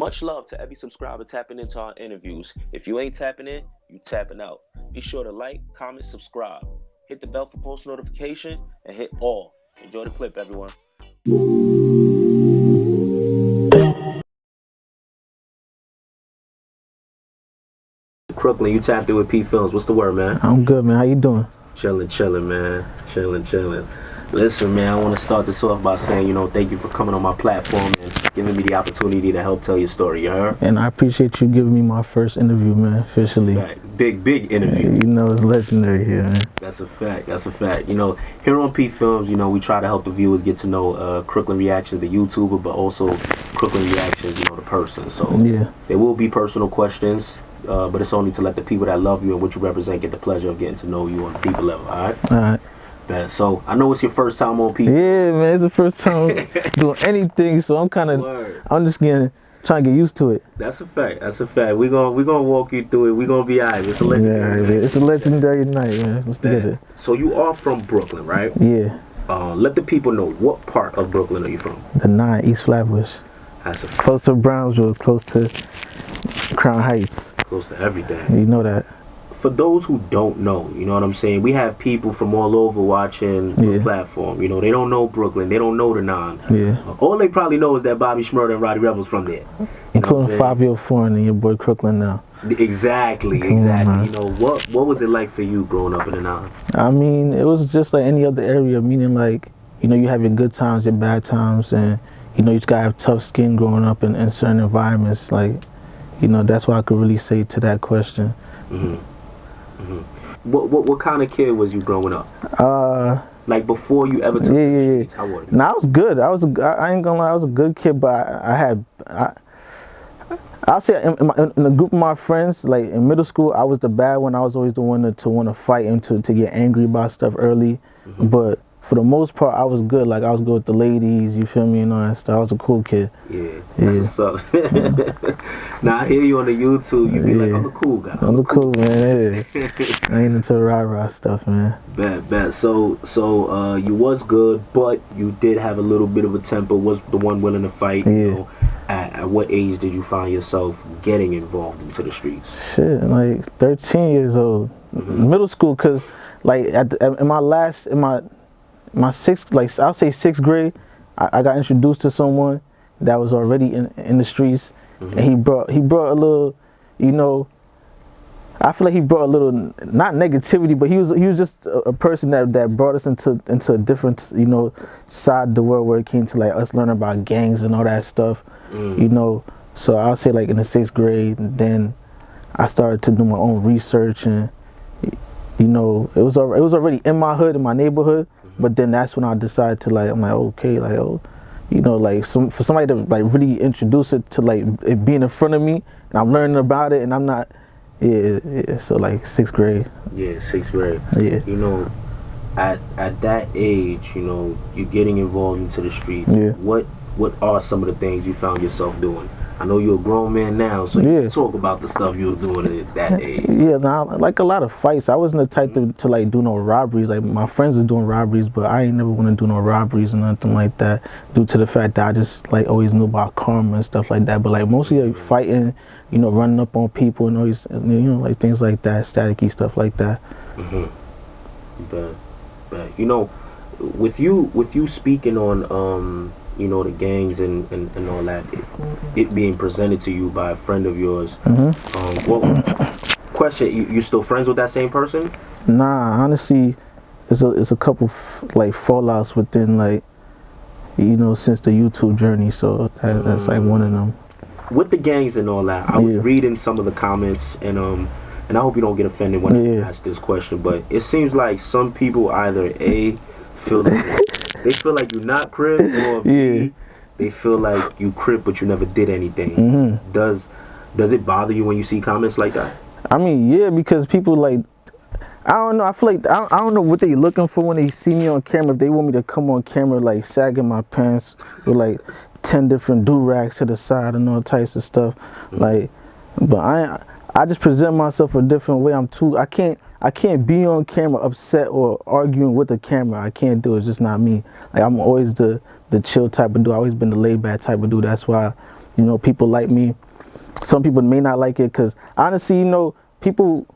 Much love to every subscriber tapping into our interviews. If you ain't tapping in, you tapping out. Be sure to like, comment, subscribe. Hit the bell for post notification and hit all. Enjoy the clip, everyone. Crooklyn, you tapped in with PPhilms. What's the word, man? I'm good, man. How you doing? Chilling, man. Chilling. Listen, man, I want to start this off by saying, thank you for coming on my platform and giving me the opportunity to help tell your story, you heard? And I appreciate you giving me my first interview, man, officially. Right. Big interview. It's legendary here, man. That's a fact. Here on PPhilms, we try to help the viewers get to know Crooklyn Reactions, the YouTuber, but also Crooklyn Reactions, the person. So yeah, there will be personal questions, but it's only to let the people that love you and what you represent get the pleasure of getting to know you on a deeper level, all right? All right. So I know it's your first time on PPhilms. Yeah, man, it's the first time doing anything, so I'm just trying to get used to it. That's a fact. We're gonna walk you through it. We're gonna be alright. It's a legendary night. It's a legendary night, man. Let's get it. So you are from Brooklyn, right? Yeah. Let the people know, what part of Brooklyn are you from? The 9, East Flatbush. That's close to Brownsville, close to Crown Heights. Close to everything. You know that. For those who don't know, you know what I'm saying? We have people from all over watching the platform. They don't know Brooklyn. They don't know the 9. Yeah. All they probably know is that Bobby Shmurda and Roddy Rebel's from there. Including 504 and your boy Crooklyn now. Exactly. What was it like for you growing up in the 9? I mean, it was just like any other area, meaning like, you have your good times, your bad times, and, you just gotta have tough skin growing up in certain environments. Like, that's what I could really say to that question. What kind of kid was you growing up? Like before you ever took to the streets, how were you? I was good. I ain't gonna lie, I was a good kid, but I'll say in a group of my friends, like in middle school, I was the bad one. I was always the one to want to fight and to get angry about stuff early. But for the most part, I was good. Like, I was good with the ladies, you feel me, and all that stuff. I was a cool kid. Yeah, that's what's up. Now, I hear you on the YouTube, you be like, I'm the cool guy. I'm the cool man, yeah. I ain't into rah-rah stuff, man. Bad. So you was good, but you did have a little bit of a temper, was the one willing to fight, At what age did you find yourself getting involved into the streets? Shit, like 13 years old. Middle school, because, like, in my sixth, like I'll say 6th grade, I got introduced to someone that was already in the streets, and he brought a little, I feel like he brought a little, not negativity, but he was just a person that brought us into a different, side of the world, where it came to like us learning about gangs and all that stuff, So I'll say like in the 6th grade, then I started to do my own research, and it was already in my hood, in my neighborhood. But then that's when I decided to like, I'm like, okay, like, like for somebody to like really introduce it to like it being in front of me, and I'm learning about it, and I'm not, so like 6th grade. Yeah, 6th grade. Yeah. At that age, you're getting involved into the streets. Yeah. What are some of the things you found yourself doing? I know you're a grown man now, so you talk about the stuff you was doing at that age. Yeah, like a lot of fights. I wasn't the type to like do no robberies. Like, my friends were doing robberies, but I ain't never want to do no robberies or nothing like that, due to the fact that I just like always knew about karma and stuff like that. But like mostly like fighting, running up on people and always, like things like that, staticky stuff like that. But with you speaking on the gangs and all that, it being presented to you by a friend of yours. Question, you still friends with that same person? Nah, honestly, it's a couple like fallouts within, like, since the YouTube journey, so that's like one of them. With the gangs and all that, I was reading some of the comments, and I hope you don't get offended when I ask this question, but it seems like some people either feel like you're not Crip, or B, they feel like you Crip but you never did anything. Does it bother you when you see comments like that? I mean, yeah, because people like, I don't know, I feel like I don't know what they looking for when they see me on camera. If they want me to come on camera like sagging my pants with like 10 different do-rags to the side and all types of stuff, like, but I just present myself a different way. I can't be on camera upset or arguing with the camera. I can't do it. It's just not me. Like, I'm always the chill type of dude. I've always been the laid back type of dude. That's why You know, people like me. Some people may not like it because honestly, you know, people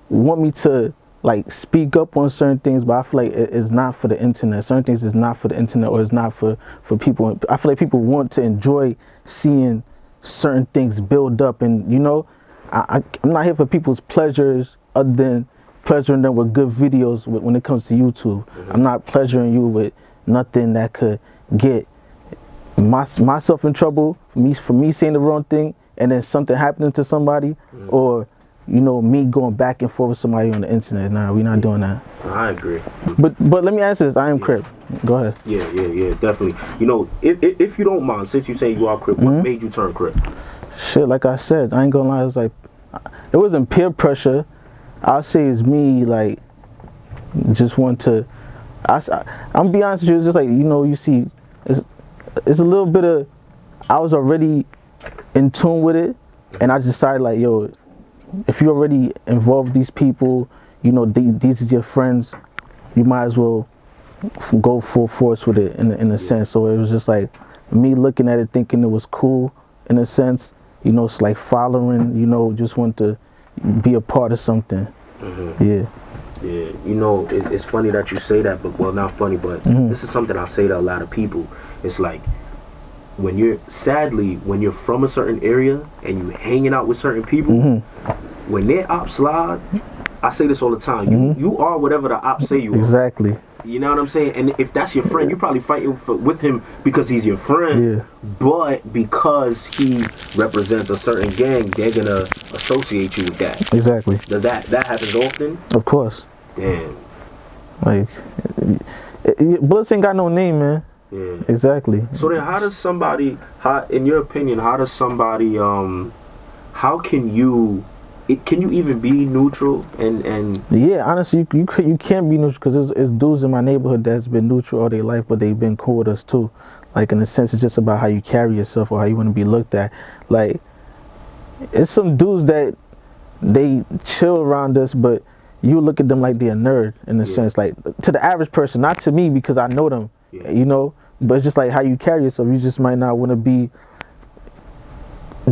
want me to like speak up on certain things, but I feel like it's not for the internet. Certain things is not for the internet, or it's not for people. I feel like people want to enjoy seeing certain things build up, and you know, I'm not here for people's pleasures other than pleasuring them with good videos when it comes to YouTube. I'm not pleasuring you with nothing that could get myself in trouble for me saying the wrong thing and then something happening to somebody, or you know, me going back and forth with somebody on the internet. Nah, we're not doing that. I agree. But let me answer this. I am Crip. Go ahead. Yeah, definitely. You know, if you don't mind, since you say you are Crip, what made you turn Crip? Shit, like I said, I ain't gonna lie. It wasn't peer pressure. I'll say it's me, like, just want to. I'm gonna be honest with you. It's just like, you know, you see, it's a little bit of. I was already in tune with it, and I decided like, yo, if you're already involved with these people, you know, these are your friends, you might as well go full force with it in a sense. So it was just like me looking at it, thinking it was cool in a sense, you know, it's like following, you know, just want to be a part of something. Yeah, you know, it's funny that you say that, but well, not funny, but this is something I say to a lot of people. It's like, when you're from a certain area and you hanging out with certain people, when their ops slide, I say this all the time, you are whatever the ops say you are. Exactly. You know what I'm saying? And if that's your friend, you're probably fighting with him because he's your friend, but because he represents a certain gang, they're gonna associate you with that. Exactly. Does that happens often? Of course. Damn. Like, bullets ain't got no name, man. Yeah. Exactly. So then in your opinion, how can you even be neutral and yeah, honestly, you can't be neutral because it's dudes in my neighborhood that's been neutral all their life, but they've been cool with us too. Like, in a sense, it's just about how you carry yourself or how you want to be looked at. Like, it's some dudes that they chill around us, but you look at them like they're a nerd in a sense, like to the average person, not to me because I know them, you know. But it's just like how you carry yourself. You just might not want to be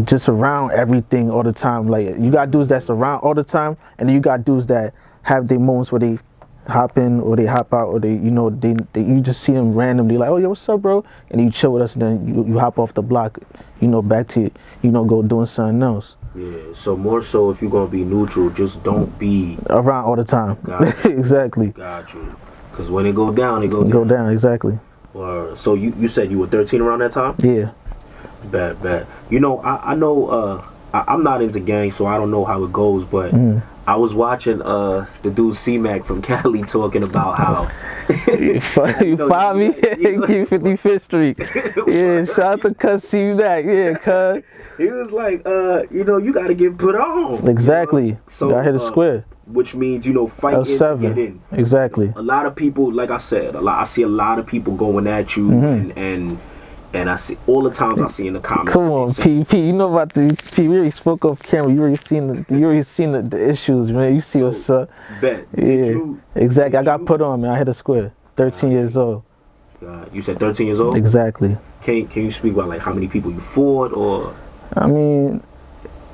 just around everything all the time. Like, you got dudes that's around all the time, and then you got dudes that have their moments where they hop in or they hop out, or they, you know, they you just see them randomly like, oh yeah, what's up, bro? And you chill with us, and then you hop off the block, you know, back to, you know, go doing something else. Yeah. So more so, if you're gonna be neutral, just don't be around all the time. Exactly. Got you. Because when it go down, it go down. Exactly. So you said you were 13 around that time? Yeah. Bad. You know, I know I'm not into gangs, so I don't know how it goes, but I was watching the dude C-Mac from Cali talking about how you find me at 55th Street. Yeah, shout out to cuz C-Mac. Yeah, cuz. He was like, you know, you gotta get put on. Exactly. You know? So I hit a square. Which means, you know, fight in to get in. Exactly. A lot of people, like I said, I see a lot of people going at you, and I see all the times I see in the comments. Come on, P. You know about the P. We already spoke off camera. You already seen the issues, man. You see what's up. Bet. Exactly. I got put on, man. I hit a square. 13 years old. You said 13 years old? Exactly. Can you speak about like how many people you fought, or? I mean,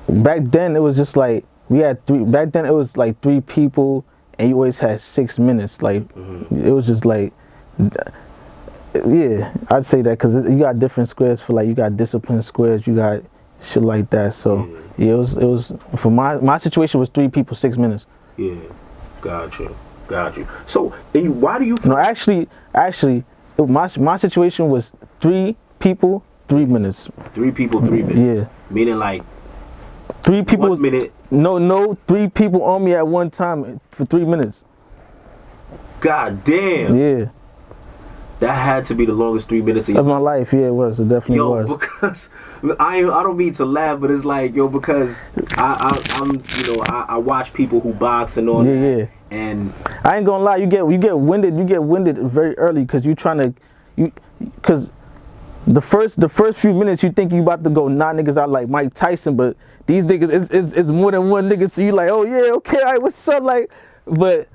back then it was just like we had three. Back then it was like 3 people, and you always had 6 minutes. Like it was just like. Yeah, I'd say that because you got different squares for like, you got discipline squares, you got shit like that. So yeah, it was for my situation was 3 people, 6 minutes. Yeah, got you. So why do you? No, actually, my situation was 3 people, 3 minutes. 3 people, 3 minutes. Yeah, meaning like 3 people. 1 minute. No, 3 people on me at one time for 3 minutes. God damn. Yeah. That had to be the longest 3 minutes of my life. Yeah, it was. It definitely was. Because I don't mean to laugh, but it's like, because I watch people who box and all that. Yeah. And I ain't gonna lie, you get winded. You get winded very early because because the first few minutes you think you about to go knock niggas out like Mike Tyson, but these niggas it's more than one nigga. So you like, oh yeah, okay, all right, what's up, like, but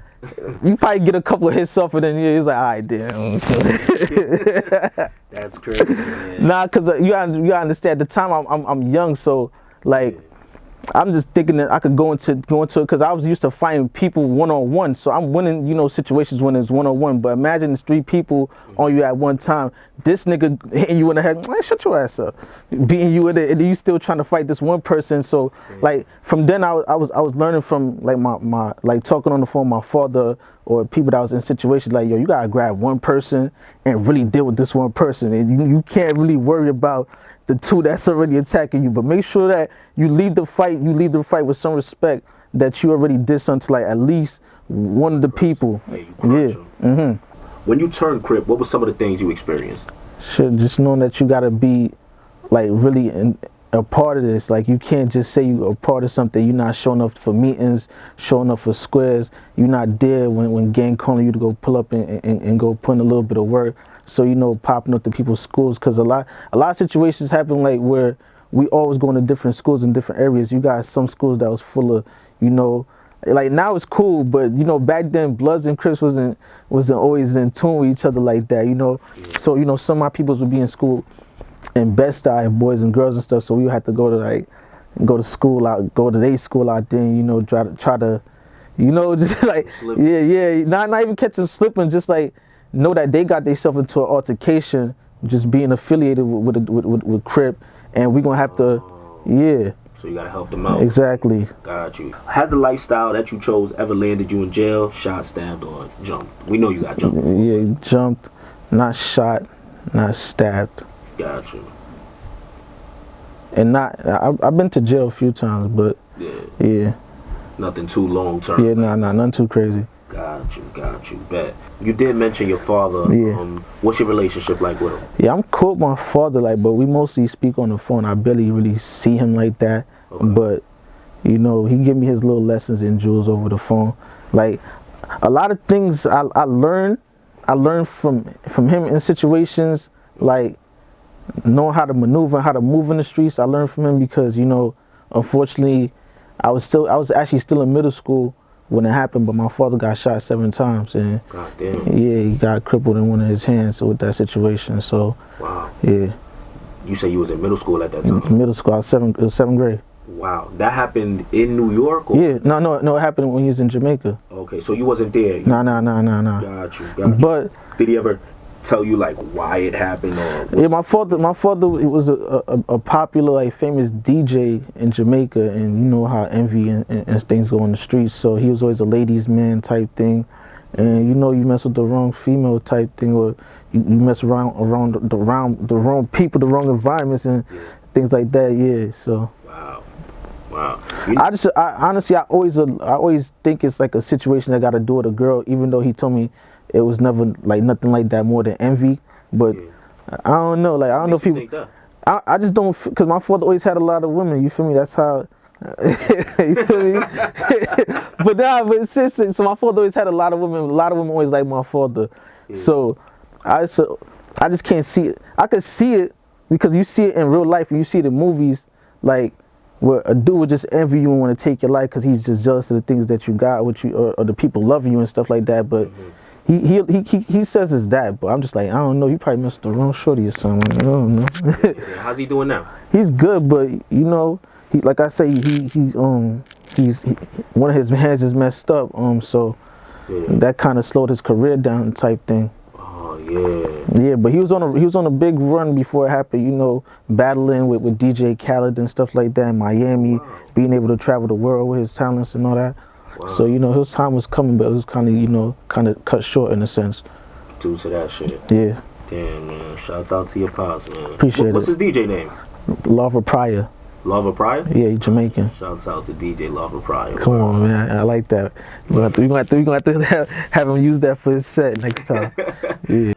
you probably get a couple of hits off it, and he's like, all right, damn. That's crazy, man. Nah, cause you gotta understand. At the time, I'm young, so like. I'm just thinking that I could go into it because I was used to fighting people one-on-one. So I'm winning, you know, situations when it's one-on-one. But imagine it's 3 people on you at one time. This nigga hitting you in the head, man, shut your ass up. Beating you in it, and you still trying to fight this one person. So like from then I was learning from like my like talking on the phone with my father or people that was in situations like, yo, you gotta grab one person and really deal with this one person. And you can't really worry about the 2 that's already attacking you, but make sure that you leave the fight with some respect, that you already did something to like at least one of the people. Hey, yeah. When you turned Crip, what were some of the things you experienced? Shit, just knowing that you gotta be like really a part of this. Like you can't just say you're a part of something. You're not showing up for meetings, showing up for squares. You're not there when gang calling you to go pull up and go put in a little bit of work. So, you know, popping up to people's schools, because a lot of situations happen like where we always going to different schools in different areas. You got some schools that was full of, you know, like now it's cool, but you know, back then Bloods and Crips wasn't always in tune with each other like that, you know. So, you know, some of my peoples would be in school in Bed-Stuy, and boys and girls and stuff, so we would have to go to school out there, you know, try to you know, just like not even catch them slipping, just like know that they got themselves into an altercation just being affiliated with Crip, and we're gonna have to So you gotta help them out. Exactly. Got you. Has the lifestyle that you chose ever landed you in jail, shot, stabbed, or jumped? We know you got jumped before. Yeah, jumped, not shot, not stabbed. Got you. And I've been to jail a few times, but yeah. Nothing too long term. Yeah, nothing too crazy. Got you. Bet. You did mention your father. Yeah. What's your relationship like with him? Yeah, I'm cool with my father, like, but we mostly speak on the phone. I barely really see him like that. Okay. But, you know, he give me his little lessons and jewels over the phone. Like, a lot of things I learned from him in situations, like knowing how to maneuver and how to move in the streets. I learned from him because, you know, unfortunately, I was actually still in middle school when it happened, but my father got shot 7 times, and God damn. Yeah, he got crippled in one of his hands with that situation. So wow. Yeah. You say you was in middle school at that time? Middle school, it was 7th grade. Wow, that happened in New York? Or? Yeah, no, it happened when he was in Jamaica. Okay, so you wasn't there? No. Got you. But did he ever tell you like why it happened? Or yeah, my father he was a popular, like, famous DJ in Jamaica, and you know how envy and things go on the streets, so he was always a ladies man type thing, and you know, you mess with the wrong female type thing, or you mess around the wrong people, the wrong environments, and things like that. Yeah, so wow. I honestly always think it's like a situation that got to do with a girl, even though he told me it was never like nothing like that, more than envy. But I don't know, like, I don't know if people. I just don't, because my father always had a lot of women. You feel me? That's how. You feel me? but seriously, so my father always had a lot of women. A lot of women always like my father. Yeah. So I just can't see it. I could see it because you see it in real life and you see it in movies, like where a dude would just envy you and want to take your life because he's just jealous of the things that you got, with you, or the people loving you and stuff like that. But he says it's that, but I'm just like, I don't know. You probably missed the wrong shorty or something. I don't know. How's he doing now? He's good, but you know, like I say, he's one of his hands is messed up. So that kind of slowed his career down, type thing. Oh yeah. Yeah, but he was on a big run before it happened. You know, battling with DJ Khaled and stuff like that in Miami, being able to travel the world with his talents and all that. Wow. So, you know, his time was coming, but it was kind of cut short in a sense. Due to that shit. Yeah. Damn, man. Shouts out to your pops, man. Appreciate it. What's his DJ name? Lava Pryor. Lava Pryor? Yeah, he's Jamaican. Shouts out to DJ Lava Pryor. Come on, man. I like that. We're gonna have to have him use that for his set next time. Yeah.